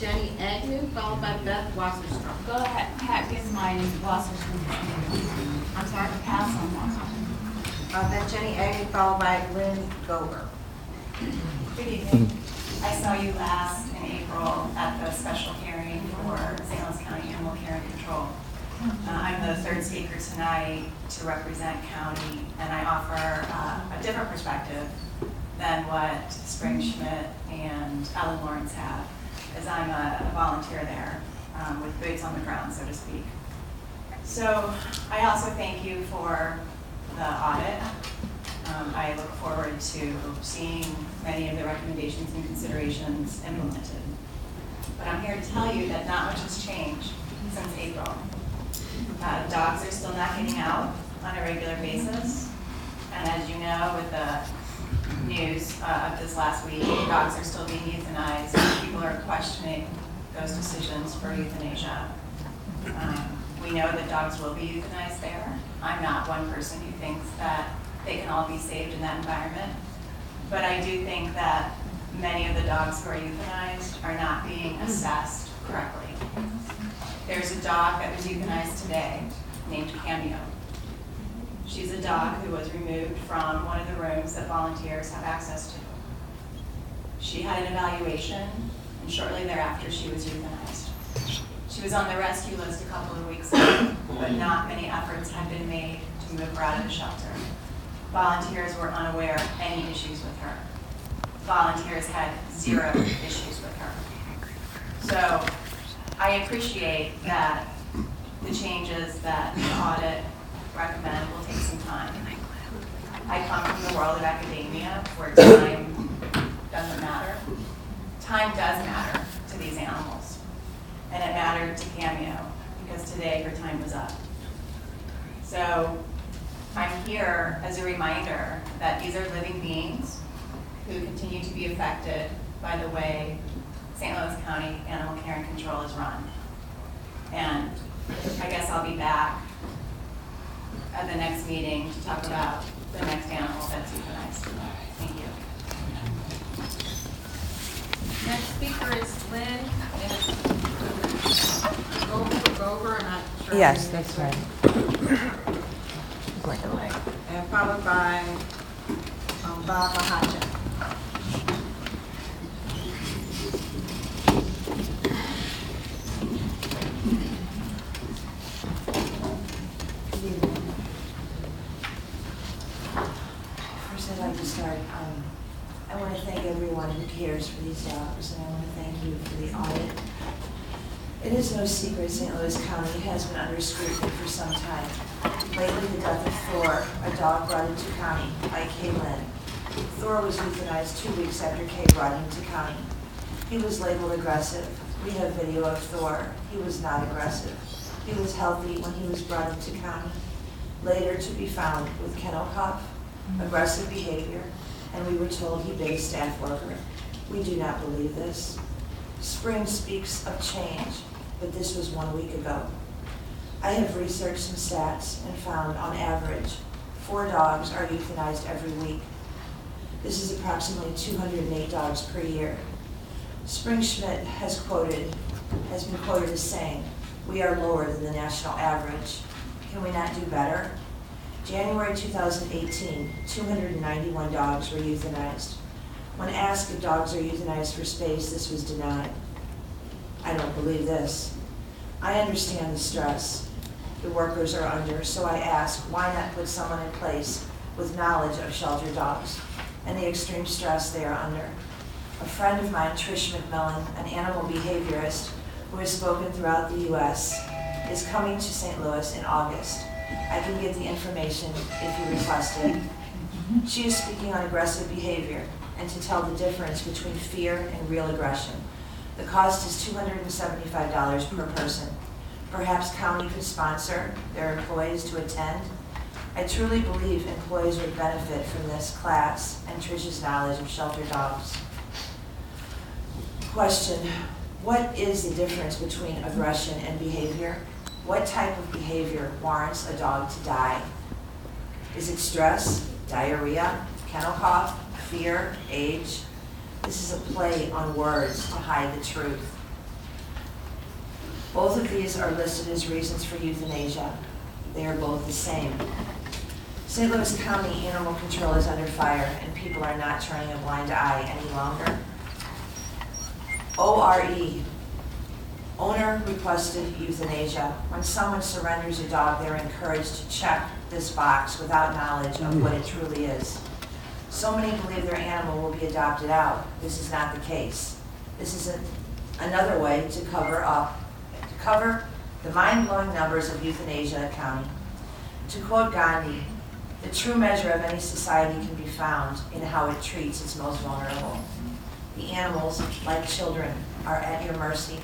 Jenny Agnew, followed by Beth Wasserstrom. Go ahead, Pat, give mine is Wasserstrom. I'm sorry, pass on Wasserstrom. Then Jenny Agnew, followed by Lynn Gober. Good evening. I saw you last in April at the special hearing for St. Louis County Animal Care and Control. I'm the third speaker tonight to represent county, and I offer a different perspective than what Spring Schmidt and Ellen Lawrence have, as I'm a volunteer there with boots on the ground, so to speak. So I also thank you for the audit. I look forward to seeing many of the recommendations and considerations implemented. But I'm here to tell you that not much has changed since April. Dogs are still not getting out on a regular basis. And as you know, with the news of this last week, dogs are still being euthanized. People are questioning those decisions for euthanasia. We know that dogs will be euthanized there. I'm not one person who thinks that they can all be saved in that environment. But I do think that many of the dogs who are euthanized are not being assessed correctly. There's a dog that was euthanized today named Cameo. She's a dog who was removed from one of the rooms that volunteers have access to. She had an evaluation, and shortly thereafter she was euthanized. She was on the rescue list a couple of weeks ago, but not many efforts had been made to move her out of the shelter. Volunteers were unaware of any issues with her. Volunteers had 0 issues with her. So I appreciate that the changes that the audit recommend will take some time. I come from the world of academia where time doesn't matter. Time does matter to these animals. And it mattered to Cameo because today her time was up. So I'm here as a reminder that these are living beings who continue to be affected by the way St. Louis County Animal Care and Control is run. And I guess I'll be back at the next meeting to talk about the next animal that's euthanized. Thank you. Next speaker is Lynn Gober, I'm not sure. Yes, that's right. And followed by Bob Mahajan. First, I'd like to start. I want to thank everyone who cares for these dogs, and I want to thank you for the audit. It is no secret St. Louis County has been under scrutiny for some time. Lately, the death of Thor, a dog brought into county by Kay Lynn. Thor was euthanized 2 weeks after Kay brought him to county. He was labeled aggressive. We have video of Thor. He was not aggressive. He was healthy when he was brought into county. Later to be found with kennel cough, aggressive behavior, and we were told he bit a staff worker. We do not believe this. Spring speaks of change, but this was 1 week ago. I have researched some stats and found, on average, 4 dogs are euthanized every week. This is approximately 208 dogs per year. Spring Schmidt has been quoted as saying, "We are lower than the national average. Can we not do better?" January 2018, 291 dogs were euthanized. When asked if dogs are euthanized for space, this was denied. I don't believe this. I understand the stress the workers are under, so I ask, why not put someone in place with knowledge of shelter dogs and the extreme stress they are under? A friend of mine, Trish McMillan, an animal behaviorist who has spoken throughout the U.S., is coming to St. Louis in August. I can get the information if you request it. She is speaking on aggressive behavior and to tell the difference between fear and real aggression. The cost is $275 per person. Perhaps county could sponsor their employees to attend. I truly believe employees would benefit from this class and Trish's knowledge of shelter dogs. Question, what is the difference between aggression and behavior? What type of behavior warrants a dog to die? Is it stress, diarrhea, kennel cough, fear, age? This is a play on words to hide the truth. Both of these are listed as reasons for euthanasia. They are both the same. St. Louis County Animal Control is under fire, and people are not turning a blind eye any longer. ORE, owner requested euthanasia. When someone surrenders a dog, they're encouraged to check this box without knowledge of what it truly is. So many believe their animal will be adopted out. This is not the case. This is another way to cover the mind-blowing numbers of euthanasia accounting. To quote Gandhi, the true measure of any society can be found in how it treats its most vulnerable. The animals, like children, are at your mercy.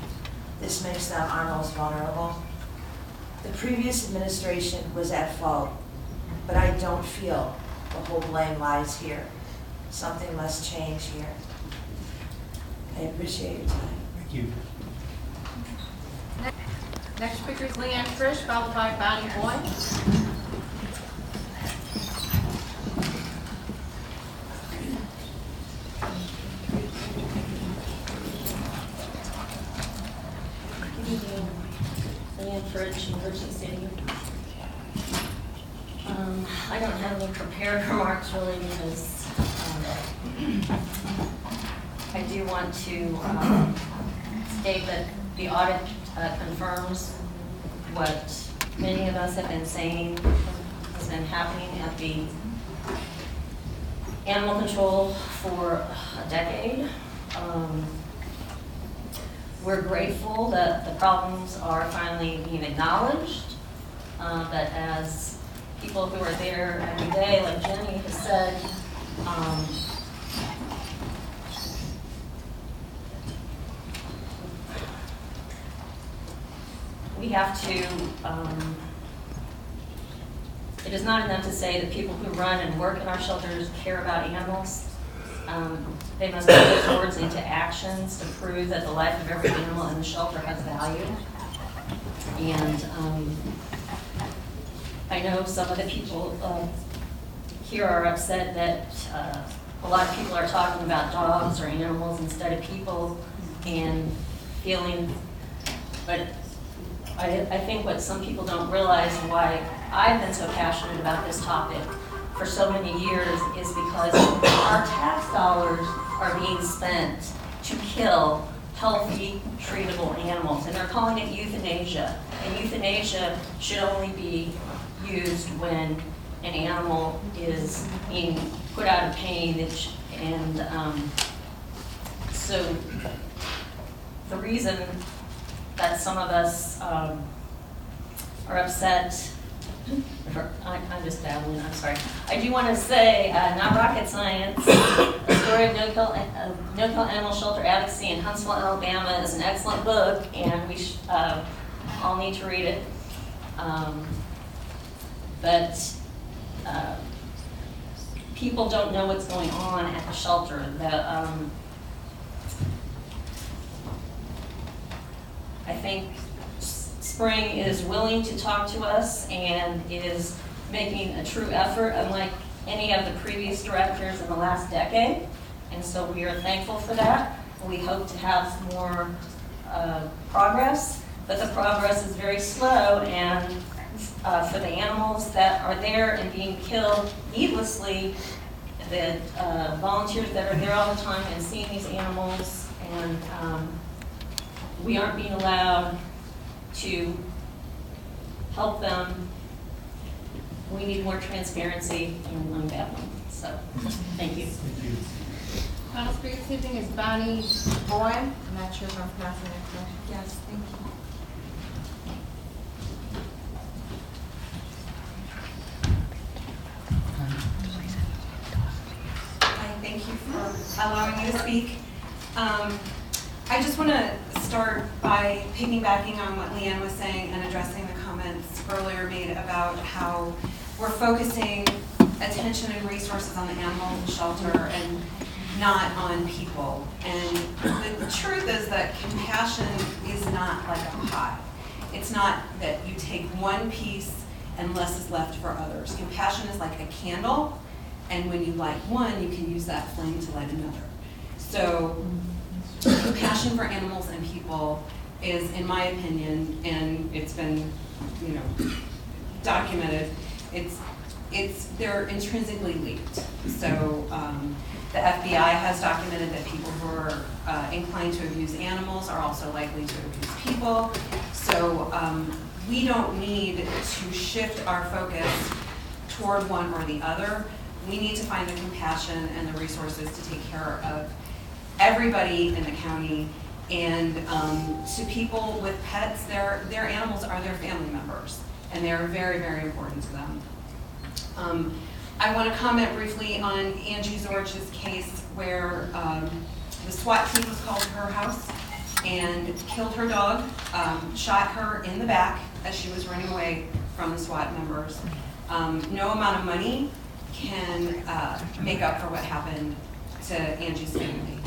This makes them our most vulnerable. The previous administration was at fault, but I don't feel the whole blame lies here. Something must change here. I appreciate your time. Thank you. Next speaker is Leanne Frisch, followed by Bonnie Boyd. Good evening. Leanne Frisch, University City. I don't have any prepared remarks really because I do want to state that the audit confirms what many of us have been saying has been happening at the animal control for a decade. We're grateful that the problems are finally being acknowledged, but as people who are there every day, like Jenny has said, we have to, it is not enough to say that people who run and work in our shelters care about animals. They must put those words into actions to prove that the life of every animal in the shelter has value. And I know some of the people here are upset that a lot of people are talking about dogs or animals instead of people and feeling, but I think what some people don't realize and why I've been so passionate about this topic for so many years is because our tax dollars are being spent to kill healthy, treatable animals, and they're calling it euthanasia. And euthanasia should only be used when an animal is being put out of pain, and so the reason that some of us are upset, I'm just babbling, I'm sorry. I do want to say, not rocket science, The Story of No-Kill Animal Shelter Advocacy in Huntsville, Alabama is an excellent book, and we all need to read it. But people don't know what's going on at the shelter. I think Spring is willing to talk to us and is making a true effort, unlike any of the previous directors in the last decade. And so we are thankful for that. We hope to have more progress, but the progress is very slow, and for the animals that are there and being killed needlessly, the volunteers that are there all the time and seeing these animals, and we aren't being allowed to help them. We need more transparency in on that one. So, thank you. Thank you. Final speaker this evening is Bonnie Boyd. I'm not sure if I'm pronouncing that correctly. Yes, thank you. Hi, thank you for allowing me to speak. I just want to start by piggybacking on what Leanne was saying and addressing the comments earlier made about how we're focusing attention and resources on the animal shelter and not on people. And the truth is that compassion is not like a pie. It's not that you take one piece and less is left for others. Compassion is like a candle, and when you light one, you can use that flame to light another. So compassion for animals and people is, in my opinion, and it's been, you know, documented, they're intrinsically linked. So the FBI has documented that people who are inclined to abuse animals are also likely to abuse people. So we don't need to shift our focus toward one or the other. We need to find the compassion and the resources to take care of everybody in the county. And to people with pets, their animals are their family members, and they're very, very important to them. I want to comment briefly on Angie Zorch's case where the SWAT team was called to her house and killed her dog, shot her in the back as she was running away from the SWAT members. No amount of money can make up for what happened to Angie's family.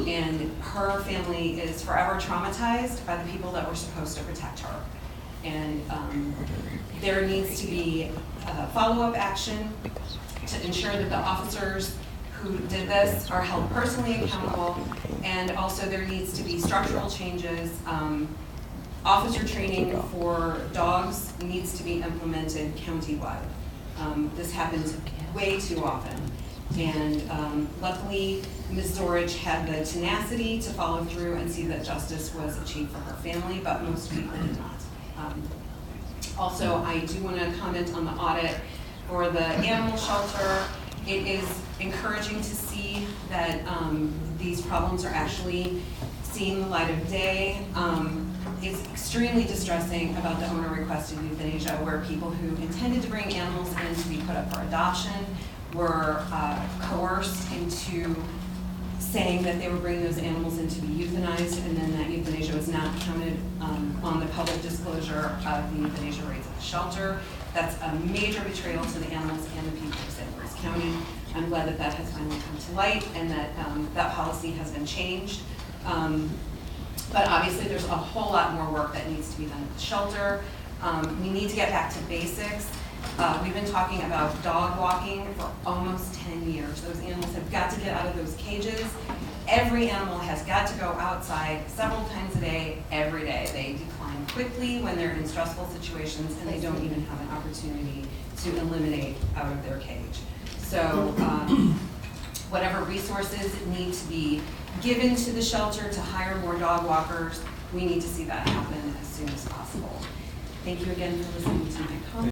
And her family is forever traumatized by the people that were supposed to protect her. And there needs to be follow-up action to ensure that the officers who did this are held personally accountable, and also there needs to be structural changes. Officer training for dogs needs to be implemented countywide. This happens way too often. And luckily, Ms. Zorich had the tenacity to follow through and see that justice was achieved for her family, but most people did not. Also, I do want to comment on the audit for the animal shelter. It is encouraging to see that these problems are actually seeing the light of day. It's extremely distressing about the owner-requested euthanasia, where people who intended to bring animals in to be put up for adoption were coerced into saying that they were bringing those animals in to be euthanized, and then that euthanasia was not counted on the public disclosure of the euthanasia rates at the shelter. That's a major betrayal to the animals and the people of St. Louis County. I'm glad that that has finally come to light and that that policy has been changed. But obviously there's a whole lot more work that needs to be done at the shelter. We need to get back to basics. We've been talking about dog walking for almost 10 years. Those animals have got to get out of those cages. Every animal has got to go outside several times a day, every day. They decline quickly when they're in stressful situations, and they don't even have an opportunity to eliminate out of their cage. So whatever resources need to be given to the shelter to hire more dog walkers, we need to see that happen as soon as possible. Thank you again for listening to my comments.